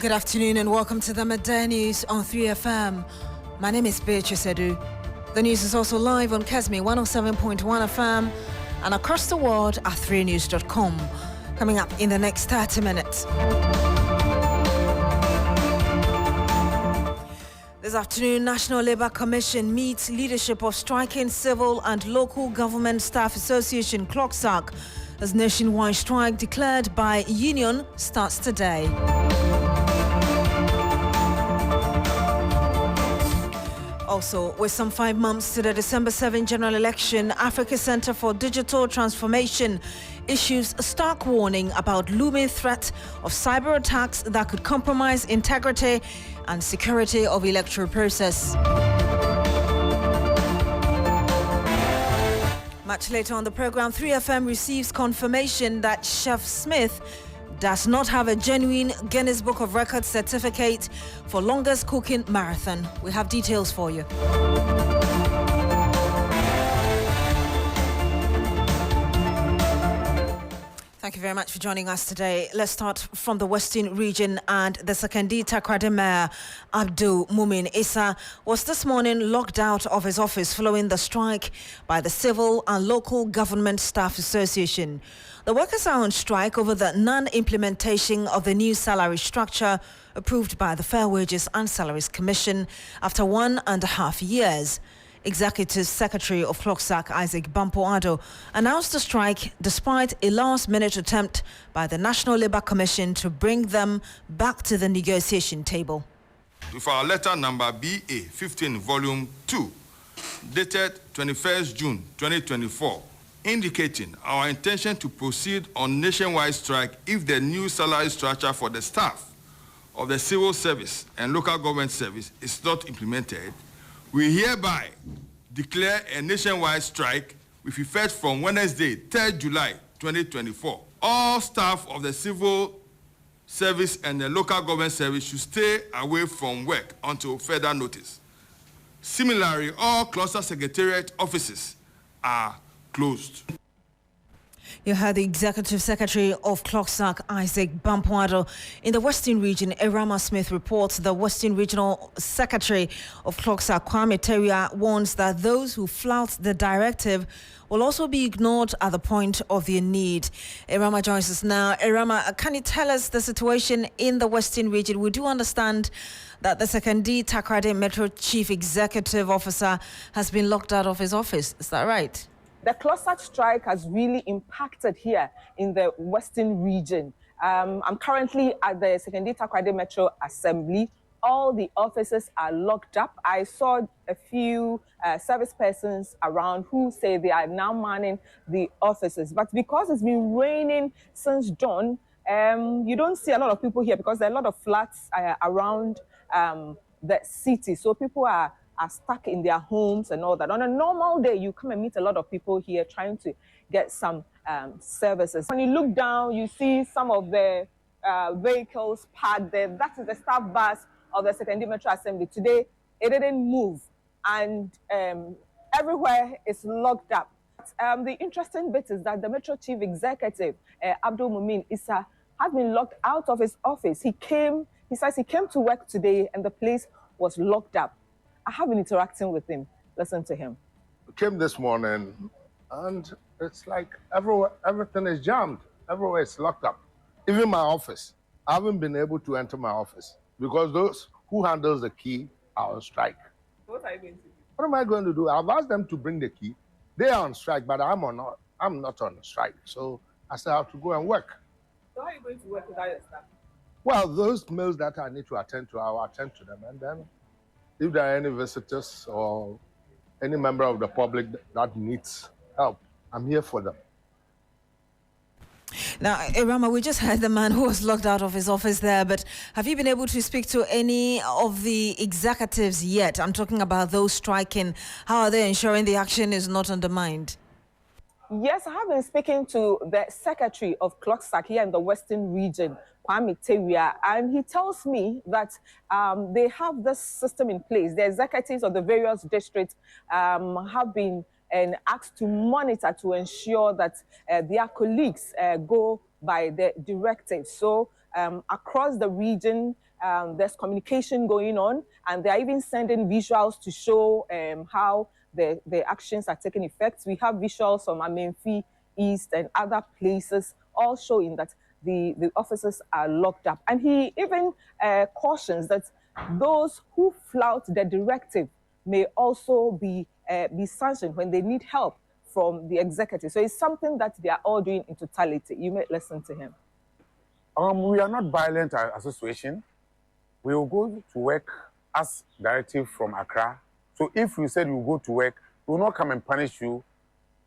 Good afternoon and welcome to the Midday News on 3FM. My name is Beatrice Adu. The news is also live on Kesme 107.1 FM and across the world at 3news.com. Coming up in the next 30 minutes. This afternoon, National Labour Commission meets leadership of striking civil and local government staff association CLOGSAC as nationwide strike declared by union starts today. Also, with some 5 months to the December 7 general election, Africa Center for Digital Transformation issues a stark warning about looming threat of cyber attacks that could compromise integrity and security of electoral process. Much later on the program, 3FM receives confirmation that Chef Smith does not have a genuine Guinness Book of Records certificate for longest cooking marathon. We have details for you. Thank you very much for joining us today. Let's start from the Western region, and the Sekondi Takoradi Mayor Abdul Mumin Issa was this morning locked out of his office following the strike by the Civil and Local Government Staff Association. The workers are on strike over the non-implementation of the new salary structure approved by the Fair Wages and Salaries Commission after 1.5 years. Executive Secretary of CLOGSAC, Beatrice Adu, announced the strike despite a last-minute attempt by the National Labour Commission to bring them back to the negotiation table. With our letter number BA 15 volume 2, dated 21st June 2024, indicating our intention to proceed on nationwide strike if the new salary structure for the staff of the civil service and local government service is not implemented, we hereby declare a nationwide strike with effect from Wednesday, 3rd July 2024. All staff of the civil service and the local government service should stay away from work until further notice. Similarly, all cluster secretariat offices are closed. You heard the Executive Secretary of CLOGSAC, Beatrice Adu. In the Western region, Erama Smith reports the Western Regional Secretary of CLOGSAC, Kwame Teria, warns that those who flout the directive will also be ignored at the point of their need. Erama joins us now. Erama, can you tell us the situation in the Western region? We do understand that the Sekondi Takoradi Metro Chief Executive Officer has been locked out of his office. Is that right? The CLOGSAC strike has really impacted here in the Western region. I'm currently at the Sekondi Takoradi Metro Assembly. All the offices are locked up. I saw a few service persons around who say they are now manning the offices. But because it's been raining since dawn, you don't see a lot of people here because there are a lot of flats around the city. So people are stuck in their homes and all that. On a normal day, you come and meet a lot of people here trying to get some services. When you look down, you see some of the vehicles parked there. That is the staff bus of the Sekondi Metro Assembly. Today, it didn't move, and everywhere is locked up. The interesting bit is that the Metro Chief Executive, Abdul Mumin Issa, has been locked out of his office. He says he came to work today and the place was locked up. I have been interacting with him. Listen to him. I came this morning and it's like everything is jammed. Everywhere is locked up. Even my office. I haven't been able to enter my office because those who handles the key are on strike. What are you going to do? What am I going to do? I've asked them to bring the key. They are on strike, but I'm not on strike. So I still have to go and work. So how are you going to work without your staff? Well, those mails that I need to attend to, I'll attend to them, and then if there are any visitors or any member of the public that needs help, I'm here for them. Now, Erama, we just heard the man who was locked out of his office there, but have you been able to speak to any of the executives yet? I'm talking about those striking. How are they ensuring the action is not undermined? Yes, I have been speaking to the Secretary of CLOGSAC here in the Western region, Kwame Teria, and he tells me that they have this system in place. The executives of the various districts have been asked to monitor to ensure that their colleagues go by the directives. So across the region, There's communication going on, and they're even sending visuals to show how the actions are taking effect. We have visuals from Amenfi East and other places, all showing that the officers are locked up. And he even cautions that those who flout the directive may also be sanctioned when they need help from the executive. So it's something that they are all doing in totality. You may listen to him. We are not violent association. We will go to work as directive from Accra. So if you said you will go to work, we will not come and punish you,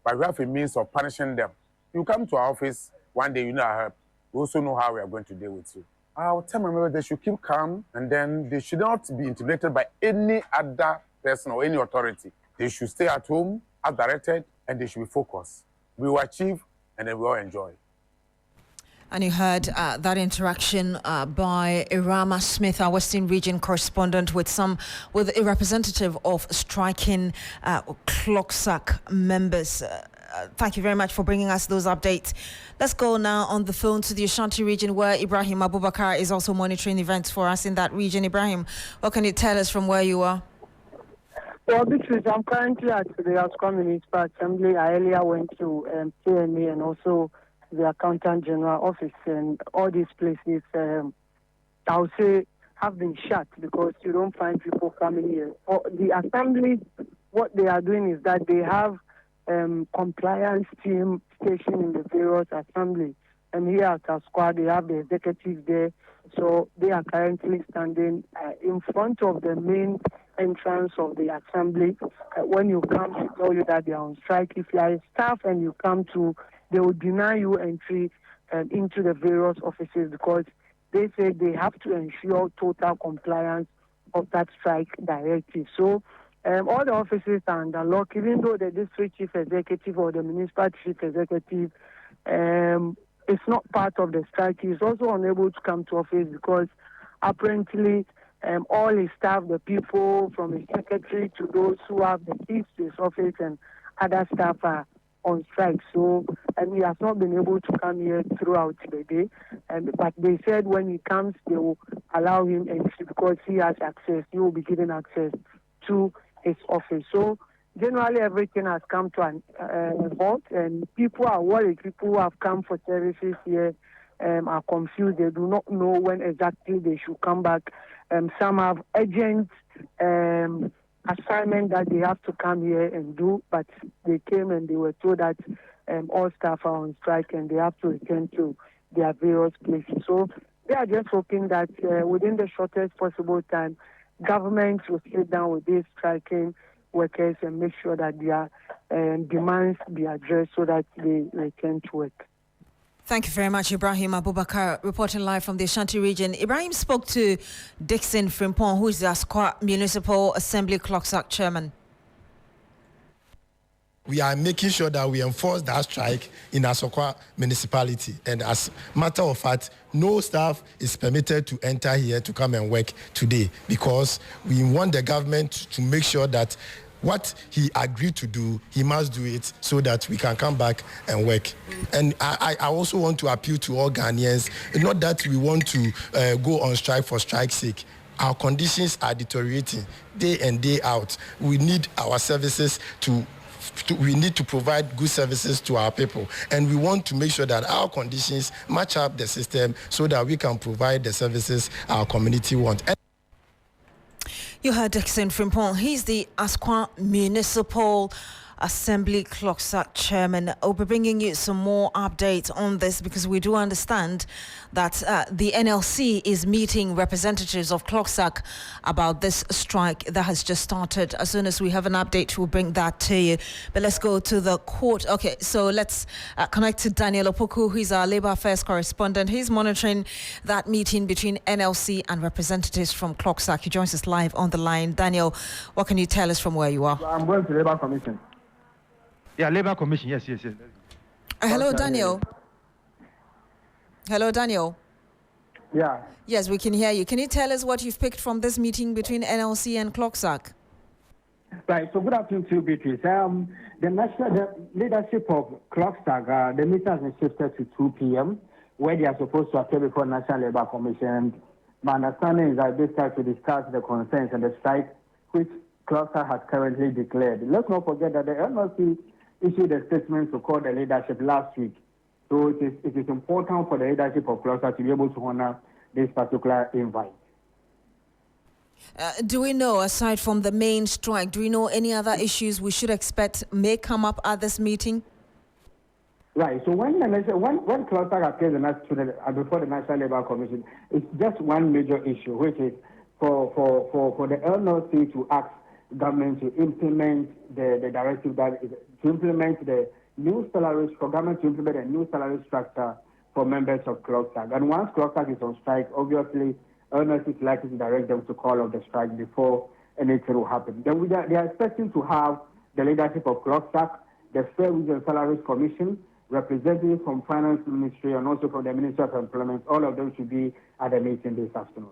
but we have a means of punishing them. You come to our office one day, you need our help. We also know how we are going to deal with you. I'll tell my members they should keep calm, and then they should not be intimidated by any other person or any authority. They should stay at home as directed, and they should be focused. We will achieve, and then we will enjoy. And you heard that interaction by Irama Smith, our Western Region correspondent, with a representative of striking Clocksack members. Thank you very much for bringing us those updates. Let's go now on the phone to the Ashanti region, where Ibrahim Abubakar is also monitoring events for us in that region. Ibrahim, what can you tell us from where you are? Well, Beatrice, I'm currently at the Asquam Municipal Assembly. I earlier went to KMA and also the Accountant General Office, and all these places, I would say, have been shut because you don't find people coming here. The assembly, what they are doing is that they have compliance team stationed in the various assembly, and here at Asqua, they have the executive there, so they are currently standing in front of the main entrance of the assembly. When you come, to tell you that they are on strike. If you are a staff and you come to, they will deny you entry into the various offices because they say they have to ensure total compliance of that strike directive. So all the offices are under lock, even though the district chief executive or the municipal chief executive is not part of the strike. He is also unable to come to office because apparently all his staff, the people from his secretary to those who have the keys to his office and other staff are on strike. So, and he has not been able to come here throughout the day. But they said when he comes, they will allow him entry because he has access. He will be given access to his office. So, generally, everything has come to an halt, and people are worried. People who have come for services here are confused. They do not know when exactly they should come back. Some have urgent assignment that they have to come here and do, but they came and they were told that all staff are on strike and they have to return to their various places. So they are just hoping that within the shortest possible time, government will sit down with these striking workers and make sure that their demands be addressed so that they return to work. Thank you very much, Ibrahim Abubakar, reporting live from the Ashanti region. Ibrahim spoke to Dixon Frimpong, who is the Asqua Municipal Assembly Clocksack chairman. We are making sure that we enforce that strike in Asqua municipality. And as a matter of fact, no staff is permitted to enter here to come and work today because we want the government to make sure that what he agreed to do, he must do it so that we can come back and work. And I also want to appeal to all Ghanaians, not that we want to go on strike for strike's sake. Our conditions are deteriorating day in, day out. We need our services we need to provide good services to our people. And we want to make sure that our conditions match up the system so that we can provide the services our community wants. You heard Dixon Frimpong. He's the Asqua Municipal Assembly Clocksack chairman. I'll be bringing you some more updates on this because we do understand that the NLC is meeting representatives of Clocksack about this strike that has just started. As soon as we have an update, we'll bring that to you. But let's go to the court. Okay, so let's connect to Daniel Opoku, who is our Labour Affairs correspondent. He's monitoring that meeting between NLC and representatives from Clocksack. He joins us live on the line. Daniel, what can you tell us from where you are? I'm going to Labour Commission. Yeah, Labour Commission, yes. Hello, Daniel. Hello, Daniel. Yeah. Yes, we can hear you. Can you tell us what you've picked from this meeting between NLC and Clocksack? Right, so good afternoon to you, Beatrice. The leadership of Clocksack, the meeting has been shifted to 2 p.m., where they are supposed to appear before National Labour Commission. my understanding is that this time to discuss the concerns and the strike which cluster has currently declared. Let's not forget that the NLC issued a statement to call the leadership last week. So it is important for the leadership of cluster to be able to honor this particular invite. Do we know, aside from the main strike, do we know any other issues we should expect may come up at this meeting? Right. So when cluster appears before the National Labour Commission, it's just one major issue, which is for the NLC to ask government to implement the directive that is to implement the new salaries for government to implement a new salary structure for members of cluster. And once cluster is on strike, obviously NLC is likely to direct them to call off the strike before anything will happen. Then they are expecting to have the leadership of cluster, the Fair Wages and Salaries Commission, representatives from Finance Ministry and also from the Ministry of Employment. All of them should be at the meeting this afternoon.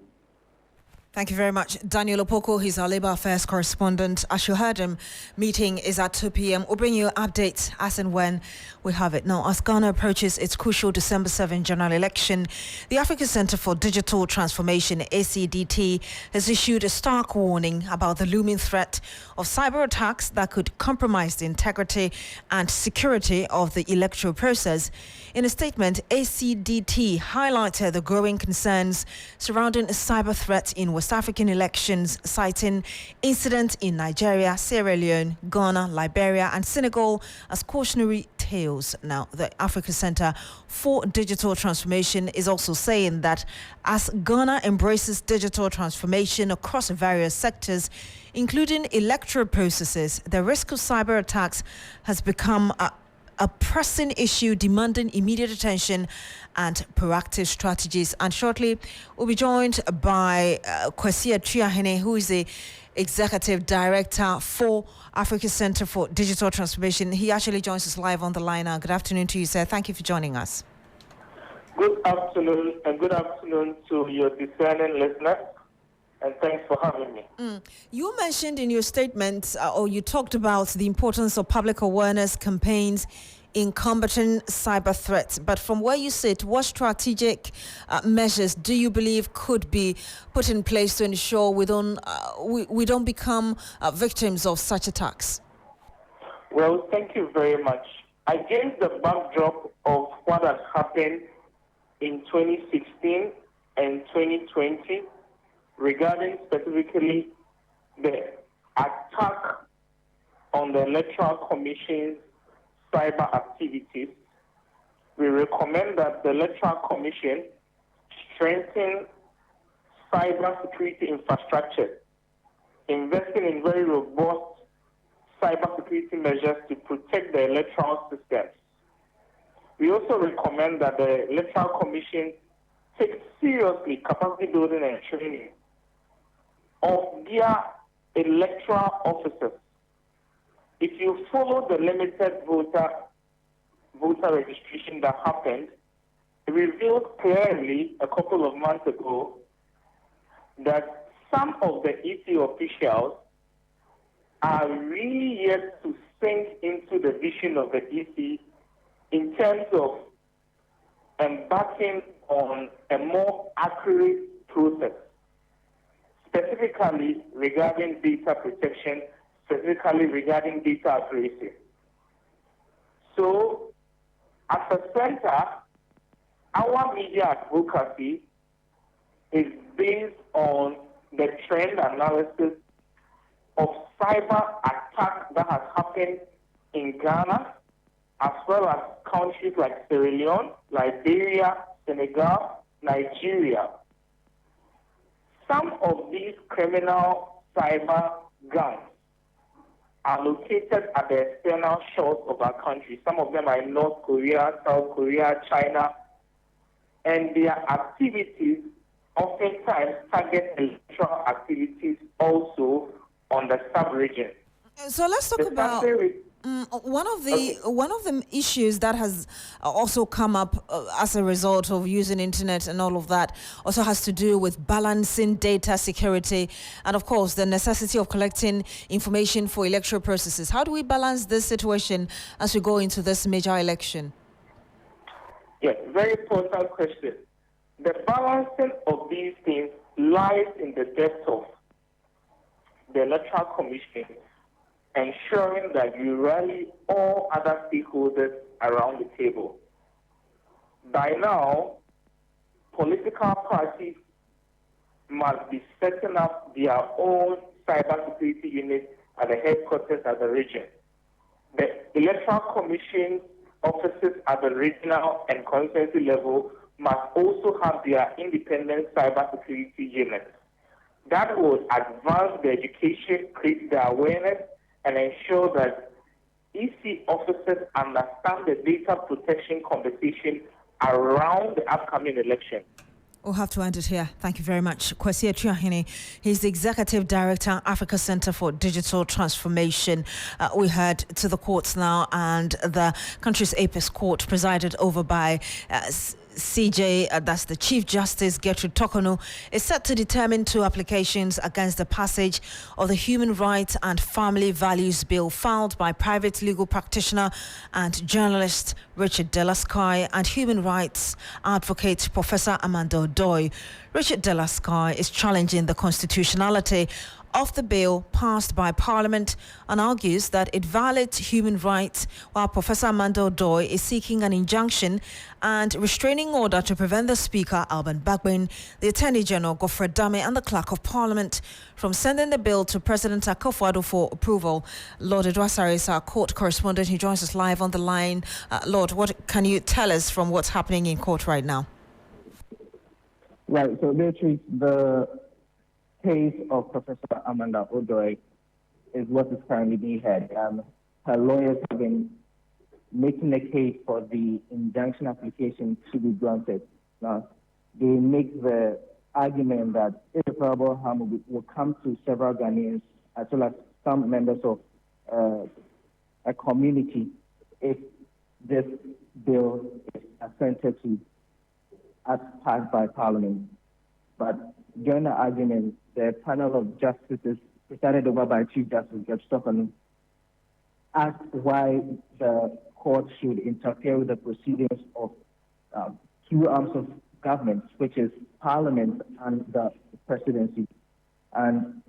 Thank you very much. Daniel Opoko, he's our Labour Affairs correspondent. As you heard him, meeting is at 2 p.m. We'll bring you updates as and when we have it. Now, as Ghana approaches its crucial December 7 general election, the Africa Centre for Digital Transformation, ACDT, has issued a stark warning about the looming threat of cyber attacks that could compromise the integrity and security of the electoral process. In a statement, ACDT highlighted the growing concerns surrounding a cyber threat in West African elections, citing incidents in Nigeria, Sierra Leone, Ghana, Liberia, and Senegal as cautionary tales. Now, the Africa Centre for Digital Transformation is also saying that as Ghana embraces digital transformation across various sectors, including electoral processes, the risk of cyber attacks has become a pressing issue demanding immediate attention and proactive strategies. And shortly, we'll be joined by Kwesi Atuahene, who is the Executive Director for Africa Centre for Digital Transformation. He actually joins us live on the line now. Good afternoon to you, sir. Thank you for joining us. Good afternoon, and good afternoon to your discerning listeners. And thanks for having me. You mentioned in your statement, or you talked about the importance of public awareness campaigns in combating cyber threats. But from where you sit, what strategic measures do you believe could be put in place to ensure we don't become victims of such attacks? Well, thank you very much. Against the backdrop of what has happened in 2016 and 2020, regarding specifically the attack on the Electoral Commission's cyber activities, we recommend that the Electoral Commission strengthen cyber security infrastructure, investing in very robust cyber security measures to protect the electoral systems. We also recommend that the Electoral Commission take seriously capacity building and training of their electoral officers. If you follow the limited voter registration that happened, it revealed clearly a couple of months ago that some of the EC officials are really yet to sink into the vision of the EC in terms of embarking on a more accurate process, specifically regarding data protection, specifically regarding data accuracy. So, as a center, our media advocacy is based on the trend analysis of cyber attacks that has happened in Ghana, as well as countries like Sierra Leone, Liberia, Senegal, Nigeria. Some of these criminal cyber gangs are located at the external shores of our country. Some of them are in North Korea, South Korea, China, and their activities oftentimes target electoral activities also on the sub-region. So let's talk about one of the issues that has also come up as a result of using internet and all of that also has to do with balancing data security and, of course, the necessity of collecting information for electoral processes. How do we balance this situation as we go into this major election? Yes, very important question. The balancing of these things lies in the depth of the Electoral Commission ensuring that you rally all other stakeholders around the table. By now, political parties must be setting up their own cybersecurity units at the headquarters at the region. The Electoral Commission offices at the regional and constituency level must also have their independent cybersecurity units. That will advance the education, create the awareness, and ensure that EC officers understand the data protection conversation around the upcoming election. We'll have to end it here. Thank you very much. Kwesi Atuahene, he's the Executive Director, Africa Center for Digital Transformation. We head to the courts now, and the country's apex court, presided over by CJ, that's the Chief Justice Gertrude Tokonu, is set to determine two applications against the passage of the Human Rights and Family Values Bill filed by private legal practitioner and journalist Richard Delasky and human rights advocate Professor Amanda Odoi. Richard Delasky is challenging the constitutionality of the bill passed by Parliament and argues that it violates human rights, while Professor Amanda Odoi is seeking an injunction and restraining order to prevent the Speaker, Alban Bagbin, the Attorney General, Godfrey Dame, and the Clerk of Parliament from sending the bill to President Akufo-Addo for approval. Lord Edwasari is our court correspondent. He joins us live on the line. Lord, what can you tell us from what's happening in court right now? Right, so Beatrice, the case of Professor Amanda Odoi is what is currently being heard. Her lawyers have been making the case for the injunction application to be granted. Now, they make the argument that irreparable harm will come to several Ghanaians as well as some members of a community if this bill is assented to as passed by Parliament. But during the argument, the panel of justices presided over by Chief Justice Gertrude Tokonu asked why the court should interfere with the proceedings of two arms of government, which is Parliament and the Presidency. And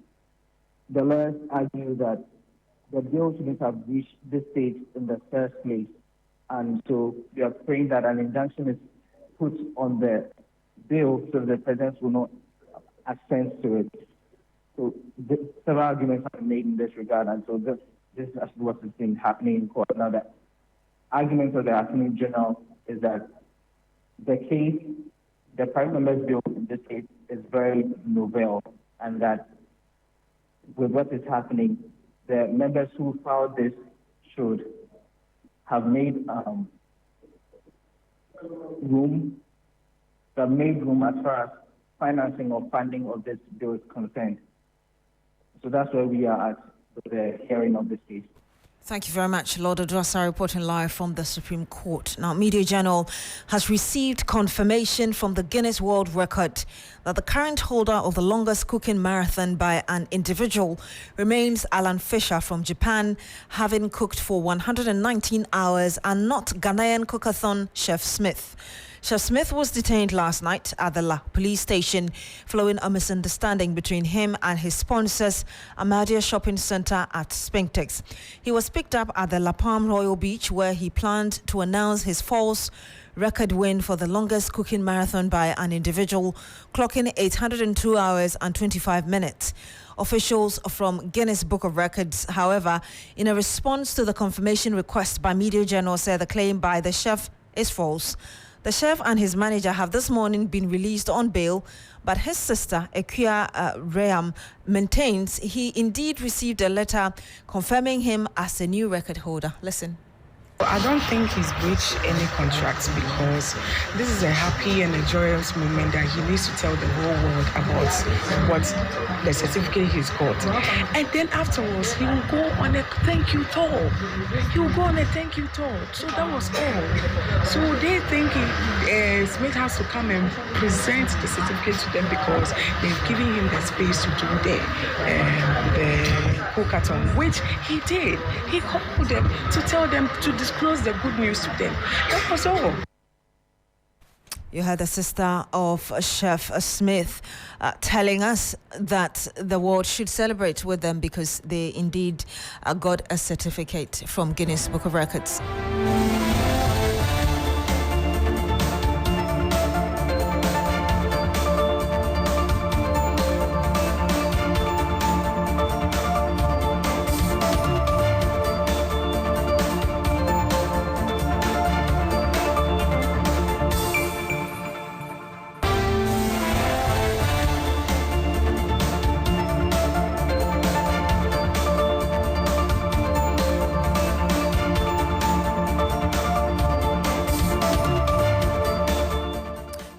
the lawyers argue that the bill shouldn't have reached this stage in the first place. And so we are praying that an injunction is put on the bill so the President will not assent to it. So several arguments have been made in this regard, and so this is what has been happening in court. Now, the argument of the Attorney General is that the case, the private member's bill in this case, is very novel, and that with what is happening, the members who filed this should have made room as far as financing or funding of this bill is concerned. So that's where we are at with the hearing of this case. Thank you very much, Lord Odwasa, reporting live from the Supreme Court. Now, Midday Journal has received confirmation from the Guinness World Record that the current holder of the longest cooking marathon by an individual remains Alan Fisher from Japan, having cooked for 119 hours, and not Ghanaian cookathon Chef Smith. Chef Smith was detained last night at the La police station following a misunderstanding between him and his sponsors, Amadia Shopping Centre at Spintex. He was picked up at the La Palm Royal Beach, where he planned to announce his false record win for the longest cooking marathon by an individual, clocking 802 hours and 25 minutes. Officials from Guinness Book of Records, however, in a response to the confirmation request by Midday Journal, said the claim by the chef is false. The chef and his manager have this morning been released on bail, but his sister, Ekia Reham, maintains he indeed received a letter confirming him as a new record holder. Listen. I don't think he's breached any contracts because this is a happy and a joyous moment that he needs to tell the whole world about what the certificate he's got. And then afterwards, he will go on a thank you tour. So that was all. So they think Smith has to come and present the certificate to them because they've given him the space to do the hackathon, which he did. He called them to tell them to disclose the good news to them. That was all. You heard the sister of Chef Smith telling us that the world should celebrate with them because they indeed got a certificate from Guinness Book of Records.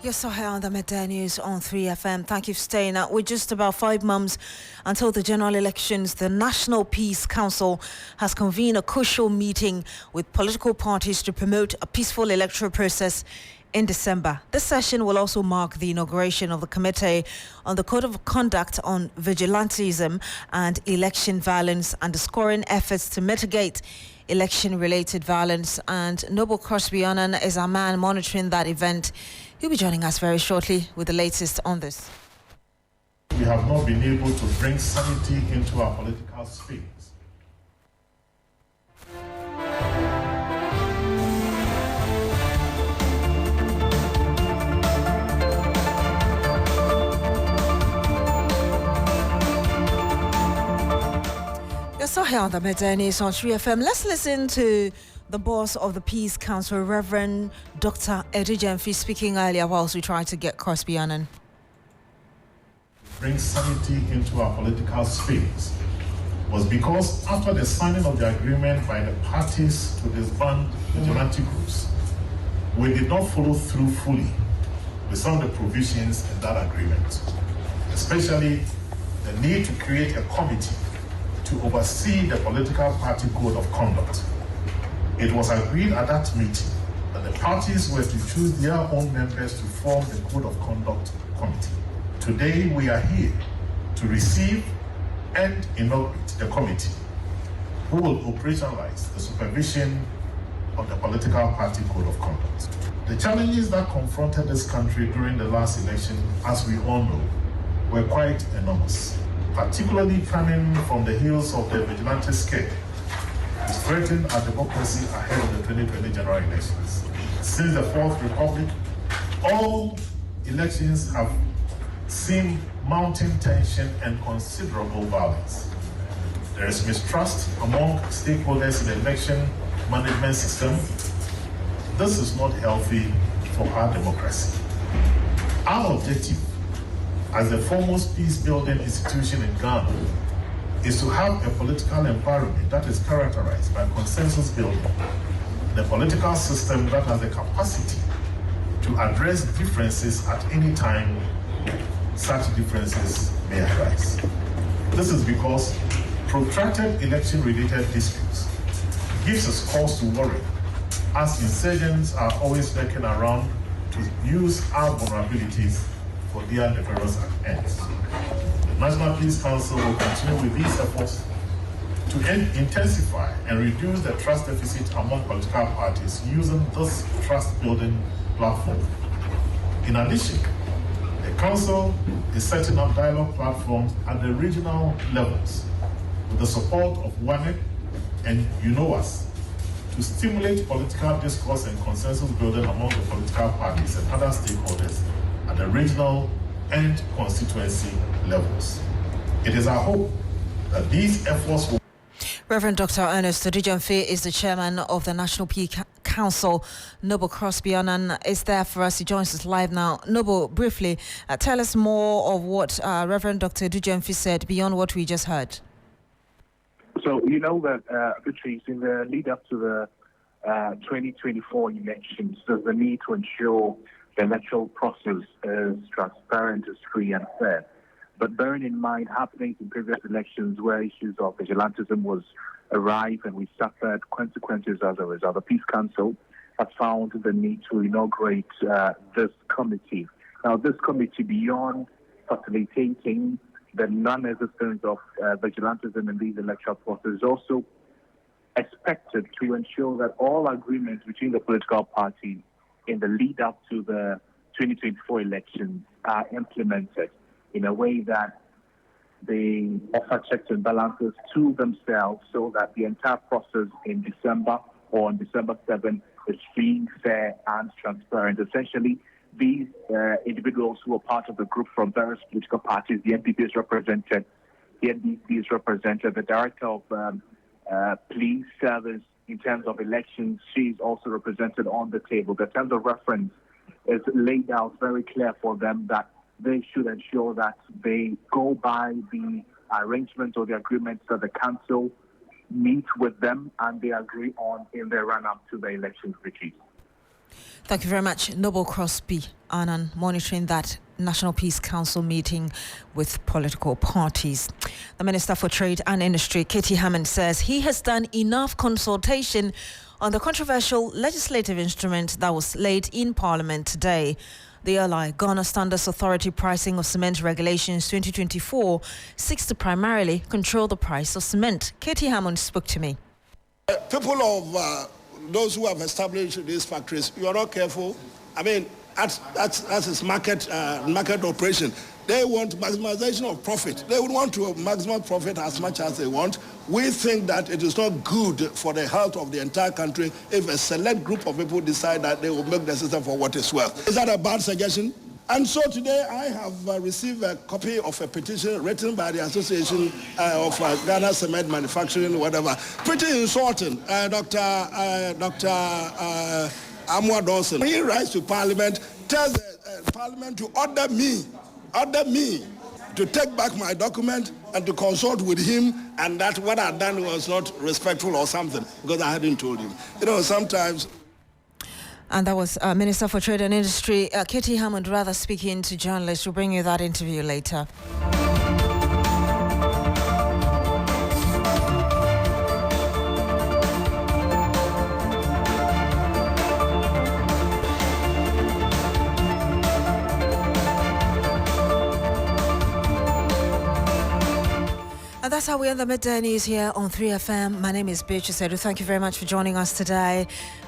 You're so here on the Midday News on 3FM. Thank you for staying out. We're just about 5 months until the general elections. The National Peace Council has convened a crucial meeting with political parties to promote a peaceful electoral process in December. This session will also mark the inauguration of the Committee on the Code of Conduct on Vigilantism and Election Violence, underscoring efforts to mitigate election-related violence. And Noble Crosby-Annan is our man monitoring that event. He'll be joining us very shortly with the latest on this. We have not been able to bring sanity into our political space. You're so here on the Midday News on 3FM. Let's listen to the boss of the Peace Council, Reverend Dr. Adu Jemfi, speaking earlier whilst we try to get Crosby-Annan. Bring sanity into our political space was because after the signing of the agreement by the parties to disband vigilante groups, we did not follow through fully with some of the provisions in that agreement, especially the need to create a committee to oversee the political party code of conduct. It was agreed at that meeting that the parties were to choose their own members to form the Code of Conduct Committee. Today, we are here to receive and inaugurate the committee who will operationalize the supervision of the political party code of conduct. The challenges that confronted this country during the last election, as we all know, were quite enormous, particularly coming from the heels of the vigilante scare. It threatened our democracy ahead of the 2020 general elections. Since the Fourth Republic, all elections have seen mounting tension and considerable violence. There is mistrust among stakeholders in the election management system. This is not healthy for our democracy. Our objective as the foremost peace-building institution in Ghana is to have a political environment that is characterized by consensus building, the political system that has the capacity to address differences at any time such differences may arise. This is because protracted election-related disputes gives us cause to worry, as insurgents are always lurking around to use our vulnerabilities for their nefarious ends. The National Peace Council will continue with these efforts to intensify and reduce the trust deficit among political parties using this trust-building platform. In addition, the Council is setting up dialogue platforms at the regional levels with the support of WANEC and UNOAS to stimulate political discourse and consensus building among the political parties and other stakeholders at the regional and constituency levels. It is our hope that these efforts will... Reverend Dr. Ernest Adu Jemfi is the chairman of the National Peace Council. Noble Crosby-Annan is there for us. He joins us live now. Noble, briefly, tell us more of what Reverend Dr. Adu Jemfi said beyond what we just heard. So, you know that, Beatrice, in the lead up to the 2024 elections, there's a need to ensure the electoral process is transparent, is free and fair. But bearing in mind happenings in previous elections where issues of vigilantism was rife and we suffered consequences as a result, the Peace Council has found the need to inaugurate this committee. Now, this committee, beyond facilitating the non-existence of vigilantism in these electoral processes, is also expected to ensure that all agreements between the political parties in the lead up to the 2024 elections are implemented in a way that they offer checks and balances to themselves so that the entire process in December or on December 7th is free, fair, and transparent. Essentially, these individuals who are part of the group from various political parties, the NPP is represented, the NDP is represented, the director of police service in terms of elections, she is also represented on the table. The terms of reference is laid out very clear for them that they should ensure that they go by the arrangements or the agreements that the council meet with them and they agree on in their run-up to the elections, Beatrice. Thank you very much, Noble Crosby, Annan, monitoring that National Peace Council meeting with political parties. The Minister for Trade and Industry, Katie Hammond, says he has done enough consultation on the controversial legislative instrument that was laid in Parliament today. The LI, Ghana Standards Authority Pricing of Cement Regulations 2024, seeks to primarily control the price of cement. Katie Hammond spoke to me. People of those who have established these factories, you are not careful. I mean, that's its market operation. They want maximization of profit. They would want to maximize profit as much as they want. We think that it is not good for the health of the entire country if a select group of people decide that they will make the system for what is worth. Is that a bad suggestion? And so today I have received a copy of a petition written by the Association of Ghana Cement Manufacturing, whatever. Pretty insulting. Dr. Amwa Dawson. He writes to Parliament, tells Parliament to order me to take back my document and to consult with him, and that what I'd done was not respectful or something, because I hadn't told him. You know, sometimes... And that was Minister for Trade and Industry, Katie Hammond, rather speaking to journalists. We'll bring you that interview later. And that's how we end the Midday News here on 3FM. My name is Beatrice Adu. Thank you very much for joining us today.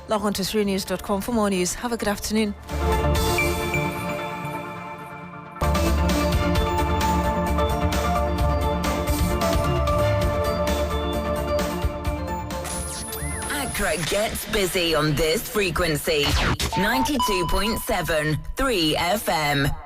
Log on to 3news.com for more news. Have a good afternoon. Accra gets busy on this frequency. 92.7 3FM.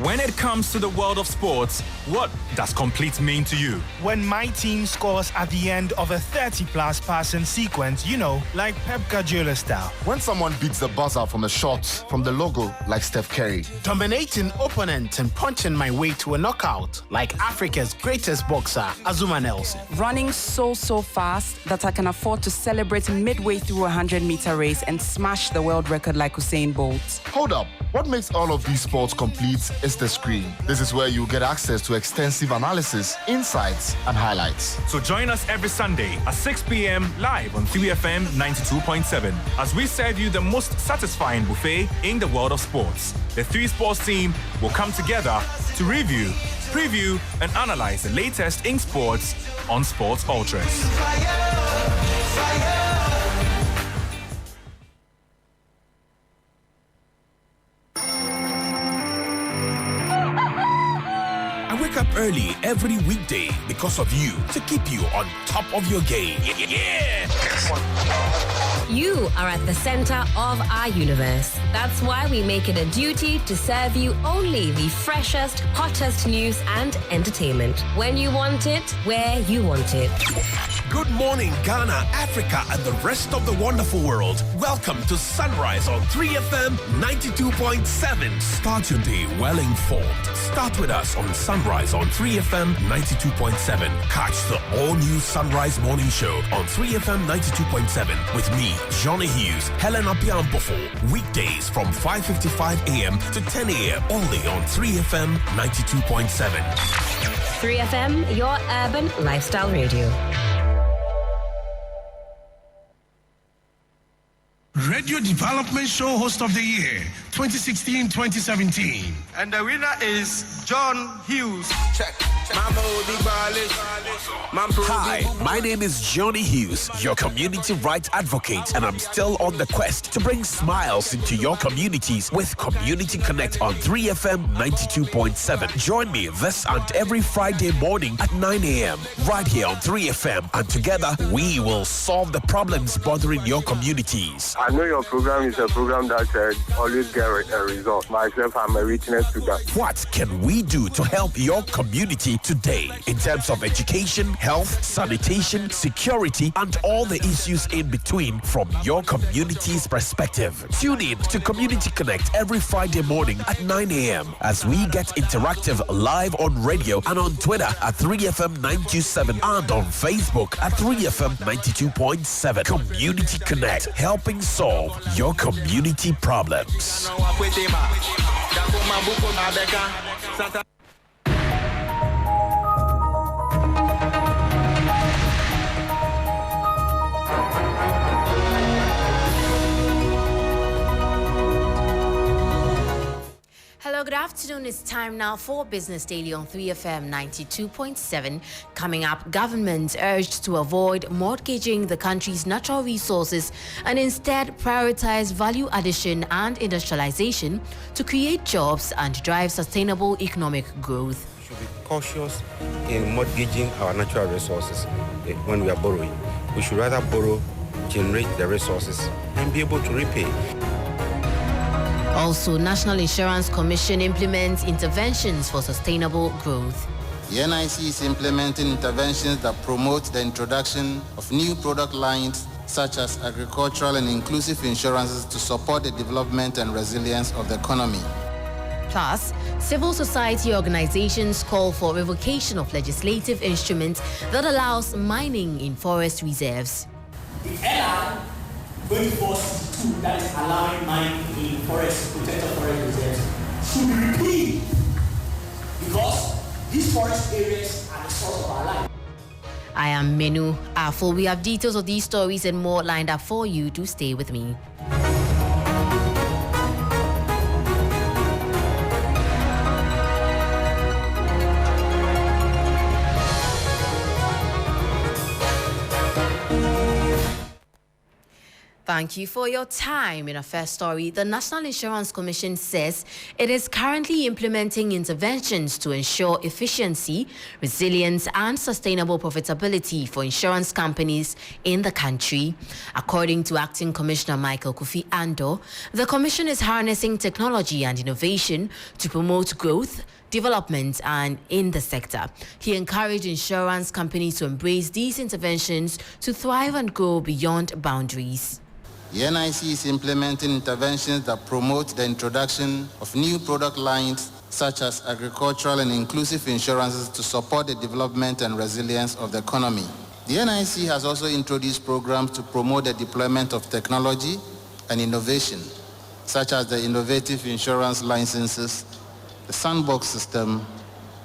When it comes to the world of sports, what does complete mean to you? When my team scores at the end of a 30-plus passing sequence, you know, like Pep Guardiola style. When someone beats the buzzer from a shot from the logo, like Steph Curry. Dominating opponents and punching my way to a knockout, like Africa's greatest boxer, Azuma Nelson. Running so fast that I can afford to celebrate midway through a 100-meter race and smash the world record like Usain Bolt. Hold up. What makes all of these sports complete is the screen. This is where you get access to extensive analysis, insights, and highlights. So join us every Sunday at 6 p.m. live on 3FM 92.7 as we serve you the most satisfying buffet in the world of sports. The 3 Sports team will come together to review, preview, and analyze the latest in sports on Sports Ultras. I wake up early every weekday because of you, to keep you on top of your game. Yeah! You are at the center of our universe. That's why we make it a duty to serve you only the freshest, hottest news and entertainment. When you want it, where you want it. Good morning, Ghana, Africa, and the rest of the wonderful world. Welcome to Sunrise on 3FM 92.7. Start your day well informed. Start with us on Sunrise on 3FM 92.7. Catch the all-new Sunrise Morning Show on 3FM 92.7 with me, Johnny Hughes, Helen Apiambofo. Weekdays from 5:55 a.m. to 10 a.m. only on 3FM 92.7. 3FM, your urban lifestyle radio. Radio Development Show Host of the Year, 2016-2017. And the winner is John Hughes. Check. Hi, my name is Johnny Hughes, your community rights advocate, and I'm still on the quest to bring smiles into your communities with Community Connect on 3FM 92.7. Join me this and every Friday morning at 9 a.m. right here on 3FM, and together we will solve the problems bothering your communities. I know your program is a program that always get a result. Myself, I'm a witness to that. What can we do to help your community today in terms of education, health, sanitation, security, and all the issues in between from your community's perspective? Tune in to Community Connect every Friday morning at 9 a.m. as we get interactive live on radio and on Twitter at 3FM 927 and on Facebook at 3FM 92.7. Community Connect, helping solve your community problems. Hello, good afternoon. It's time now for Business Daily on 3FM 92.7. Coming up, government urged to avoid mortgaging the country's natural resources and instead prioritize value addition and industrialization to create jobs and drive sustainable economic growth. We should be cautious in mortgaging our natural resources when we are borrowing. We should rather borrow, generate the resources, and be able to repay. Also, National Insurance Commission implements interventions for sustainable growth. The NIC is implementing interventions that promote the introduction of new product lines such as agricultural and inclusive insurances to support the development and resilience of the economy. Plus, civil society organizations call for revocation of legislative instruments that allows mining in forest reserves. The LR 2462 that is allowing mining in protected forest reserves should be repealed because these forest areas are the source of our life. I am Manu. Afful. We have details of these stories and more lined up for you to stay with me. Thank you for your time. In our first story, the National Insurance Commission says it is currently implementing interventions to ensure efficiency, resilience, and sustainable profitability for insurance companies in the country. According to Acting Commissioner Michael Kofi Ando, the Commission is harnessing technology and innovation to promote growth, development, and in the sector. He encouraged insurance companies to embrace these interventions to thrive and grow beyond boundaries. The NIC is implementing interventions that promote the introduction of new product lines such as agricultural and inclusive insurances to support the development and resilience of the economy. The NIC has also introduced programs to promote the deployment of technology and innovation, such as the innovative insurance licenses, the sandbox system,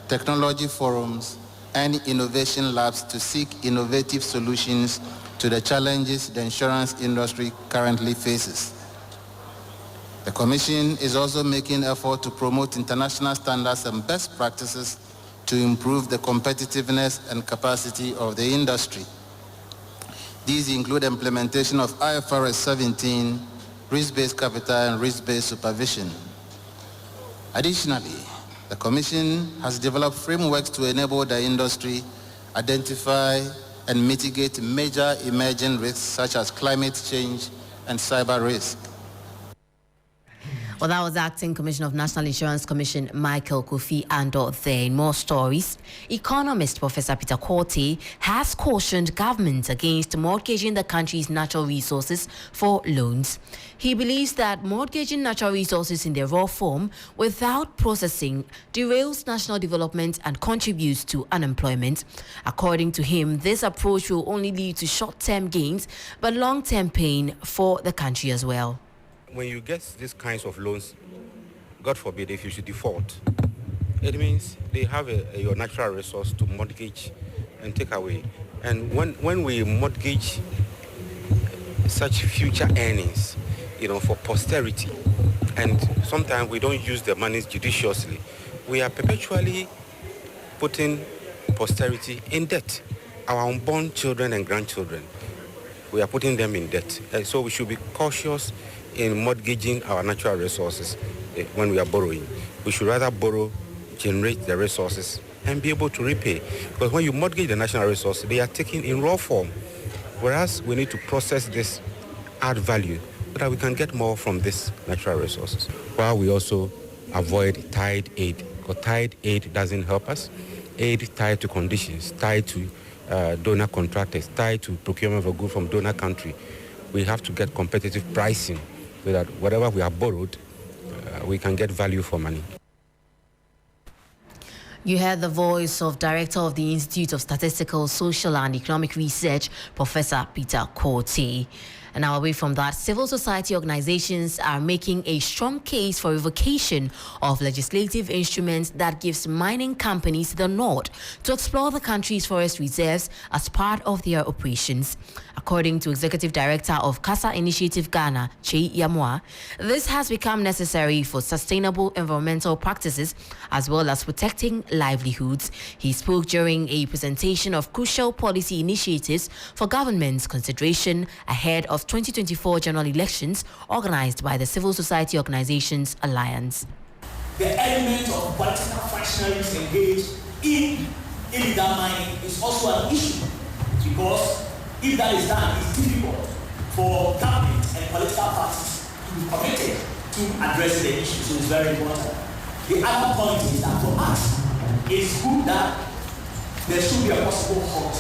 technology forums, and innovation labs to seek innovative solutions to the challenges the insurance industry currently faces. The Commission is also making effort to promote international standards and best practices to improve the competitiveness and capacity of the industry. These include implementation of IFRS 17, risk-based capital, and risk-based supervision. Additionally, the Commission has developed frameworks to enable the industry identify and mitigate major emerging risks such as climate change and cyber risk. Well, that was Acting Commissioner of National Insurance Commission, Michael Kofi Ando. There in more stories, economist Professor Peter Korte has cautioned government against mortgaging the country's natural resources for loans. He believes that mortgaging natural resources in their raw form without processing derails national development and contributes to unemployment. According to him, this approach will only lead to short-term gains but long-term pain for the country as well. When you get these kinds of loans, God forbid if you should default, it means they have your natural resource to mortgage and take away. And when we mortgage such future earnings, for posterity. And sometimes we don't use the money judiciously. We are perpetually putting posterity in debt. Our unborn children and grandchildren, we are putting them in debt. And so we should be cautious in mortgaging our natural resources when we are borrowing. We should rather borrow, generate the resources, and be able to repay. Because when you mortgage the national resources, they are taken in raw form. Whereas we need to process this, add value, so that we can get more from these natural resources. While we also avoid tied aid, because tied aid doesn't help us. Aid tied to conditions, tied to donor contractors, tied to procurement of goods from donor country. We have to get competitive pricing so that whatever we have borrowed, we can get value for money. You heard the voice of Director of the Institute of Statistical, Social and Economic Research, Professor Peter Korte. And now away from that, civil society organizations are making a strong case for revocation of legislative instruments that gives mining companies the nod to explore the country's forest reserves as part of their operations. According to Executive Director of CASA Initiative Ghana, Chei Yamwa, this has become necessary for sustainable environmental practices as well as protecting livelihoods. He spoke during a presentation of crucial policy initiatives for government's consideration ahead of 2024 general elections organized by the Civil Society Organizations Alliance. The element of political functionaries engaged in illegal mining is also an issue, because if that is done, it's difficult for government and political parties to be committed to address the issue. So it's very important. The other point is that for us, it's good that there should be a possible halt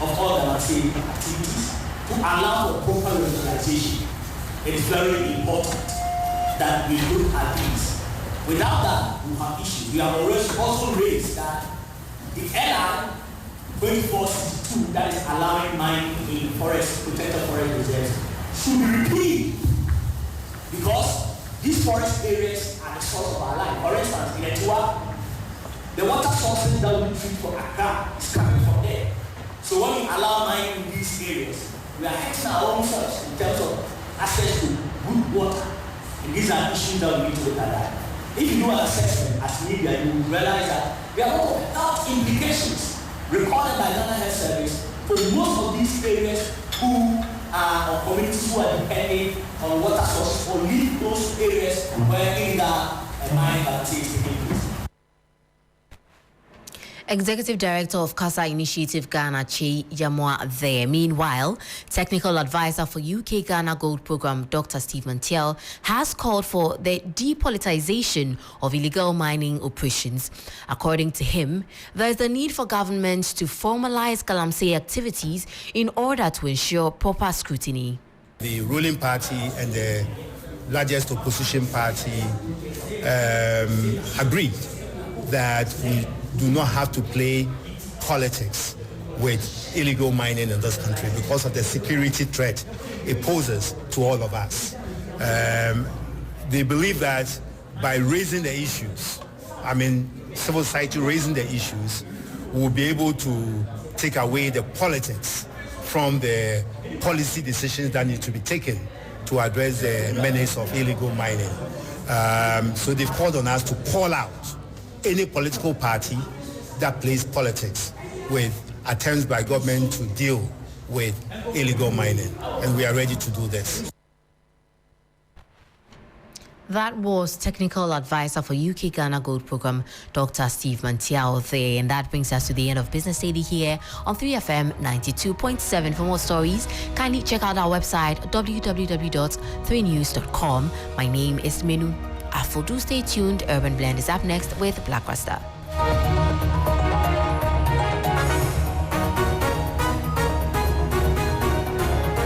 of all the activities to allow for proper regularization. It is very important that we look at this. Without that, we have issues. We have also raised that the LR 2462 that is allowing mining in forest, protected forest reserves should be repealed, because these forest areas are the source of our life. For instance, in Etua, the water sources that we treat for Accra is coming from there. So when we allow mining in these areas, we are hurting our own selves in terms of access to good water. And these are issues that we need to look at that. If you do an assessment as media, you will realize that there are a lot of health implications recorded by Ghana Health Service for most of these areas who are, or communities who are depending on water sources, or leave those areas where illegal mining activity is taking place. Executive Director of CASA Initiative Ghana, Chei Yamwa there. Meanwhile, Technical Advisor for UK Ghana Gold Programme, Dr. Steve Mantiel, has called for the depoliticization of illegal mining operations. According to him, there is the need for governments to formalize galamsey activities in order to ensure proper scrutiny. The ruling party and the largest opposition party agreed that we do not have to play politics with illegal mining in this country because of the security threat it poses to all of us. They believe that by raising the issues, civil society raising the issues, we'll be able to take away the politics from the policy decisions that need to be taken to address the menace of illegal mining. So they've called on us to call out any political party that plays politics with attempts by government to deal with illegal mining. And we are ready to do this. That was Technical Advisor for UK Ghana Gold Programme, Dr. Steve Mantiel there. And that brings us to the end of Business Daily here on 3FM 92.7. For more stories, kindly check out our website, www.3news.com. My name is Manu. Afful, do stay tuned. Urban Blend is up next with Black Rasta.